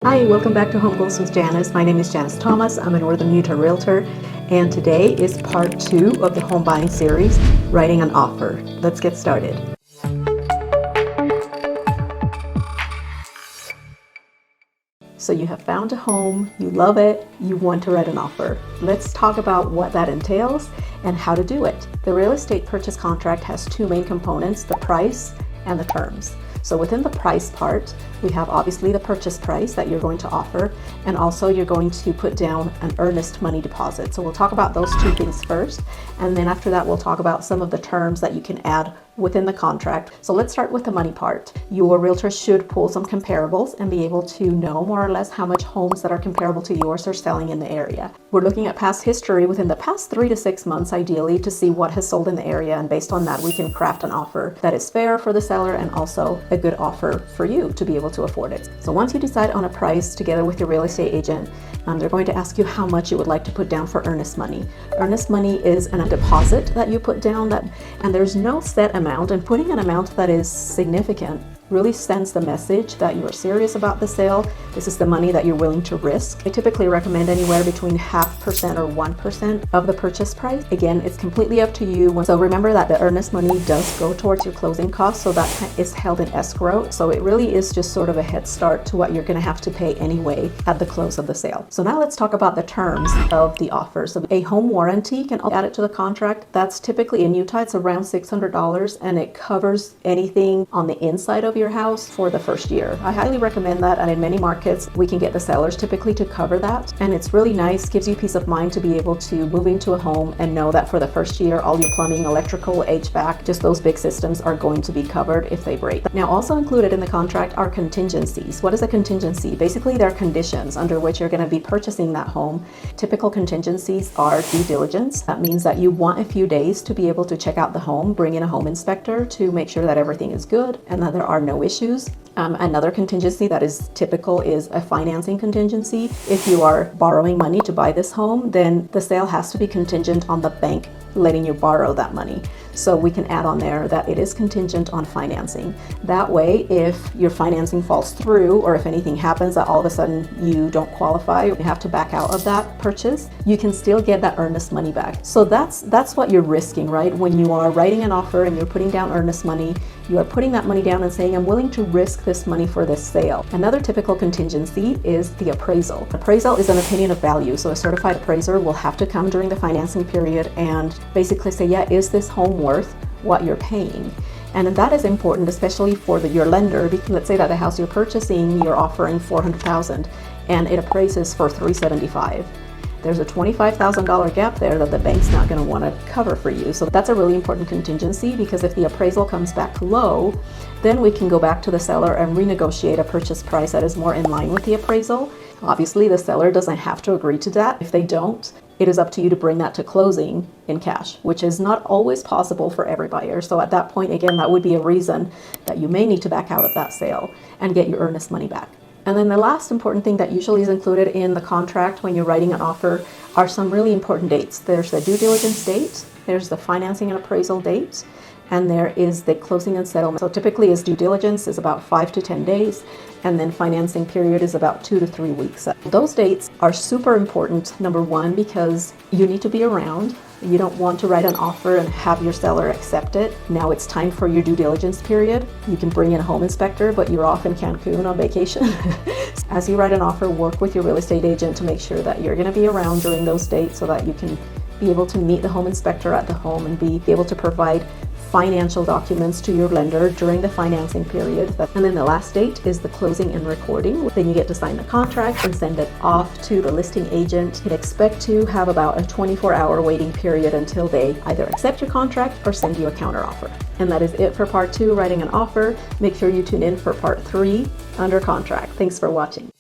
Hi, welcome back to Home Goals with Janice. My name is Janice Thomas. I'm a Northern Utah Realtor, and today is part 2 of the home buying series, Writing an Offer. Let's get started. So you have found a home, you love it, you want to write an offer. Let's talk about what that entails and how to do it. The real estate purchase contract has 2 main components, the price and the terms. So within the price part, we have obviously the purchase price that you're going to offer, and also you're going to put down an earnest money deposit. So we'll talk about those 2 things first, and then after that we'll talk about some of the terms that you can add within the contract. So let's start with the money part. Your realtor should pull some comparables and be able to know more or less how much homes that are comparable to yours are selling in the area. We're looking at past history within the past 3 to 6 months ideally to see what has sold in the area, and based on that we can craft an offer that is fair for the seller and also a good offer for you to be able to afford it. So once you decide on a price together with your real estate agent, they're going to ask you how much you would like to put down for earnest money. Earnest money is a deposit that you put down, and there's no set amount, and putting an amount that is significant really sends the message that you are serious about the sale. This is the money that you're willing to risk. I typically recommend anywhere between 0.5% or 1% of the purchase price. Again, it's completely up to you. So remember that the earnest money does go towards your closing costs, so that is held in escrow. So it really is just sort of a head start to what you're going to have to pay anyway at the close of the sale. So now let's talk about the terms of the offer. So a home warranty can add it to the contract. That's typically in Utah, it's around $600, and it covers anything on the inside of your house for the first year. I highly recommend that, and in many markets we can get the sellers typically to cover that, and it's really nice, gives you peace of mind to be able to move into a home and know that for the first year all your plumbing, electrical, HVAC, just those big systems are going to be covered if they break. Now also included in the contract are contingencies. What is a contingency? Basically they're conditions under which you're going to be purchasing that home. Typical contingencies are due diligence. That means that you want a few days to be able to check out the home, bring in a home inspector to make sure that everything is good and that there are no issues. Another contingency that is typical is a financing contingency. If you are borrowing money to buy this home, then the sale has to be contingent on the bank letting you borrow that money. So we can add on there that it is contingent on financing. That way, if your financing falls through, or if anything happens that all of a sudden you don't qualify, you have to back out of that purchase, you can still get that earnest money back. So that's what you're risking, right? When you are writing an offer and you're putting down earnest money, you are putting that money down and saying, I'm willing to risk this money for this sale. Another typical contingency is the appraisal. Appraisal is an opinion of value. So a certified appraiser will have to come during the financing period and basically say, yeah, is this home worth what you're paying? And that is important, especially for your lender, because let's say that the house you're purchasing, you're offering $400,000 and it appraises for $375,000. There's a $25,000 gap there that the bank's not going to want to cover for you. So that's a really important contingency, because if the appraisal comes back low, then we can go back to the seller and renegotiate a purchase price that is more in line with the appraisal. Obviously, the seller doesn't have to agree to that. If they don't, it is up to you to bring that to closing in cash, which is not always possible for every buyer. So at that point, again, that would be a reason that you may need to back out of that sale and get your earnest money back. And then the last important thing that usually is included in the contract when you're writing an offer are some really important dates. There's the due diligence date, there's the financing and appraisal date, and there is the closing and settlement. So typically due diligence is about 5 to 10 days, and then financing period is about 2 to 3 weeks. Those dates are super important, number one, because you need to be around. You don't want to write an offer and have your seller accept it. Now it's time for your due diligence period. You can bring in a home inspector, but you're off in Cancun on vacation. As you write an offer, work with your real estate agent to make sure that you're going to be around during those dates so that you can be able to meet the home inspector at the home and be able to provide financial documents to your lender during the financing period. And then the last date is the closing and recording. Then you get to sign the contract and send it off to the listing agent. You can expect to have about a 24-hour waiting period until they either accept your contract or send you a counteroffer. And that is it for part 2, writing an offer. Make sure you tune in for part 3, under contract. Thanks for watching.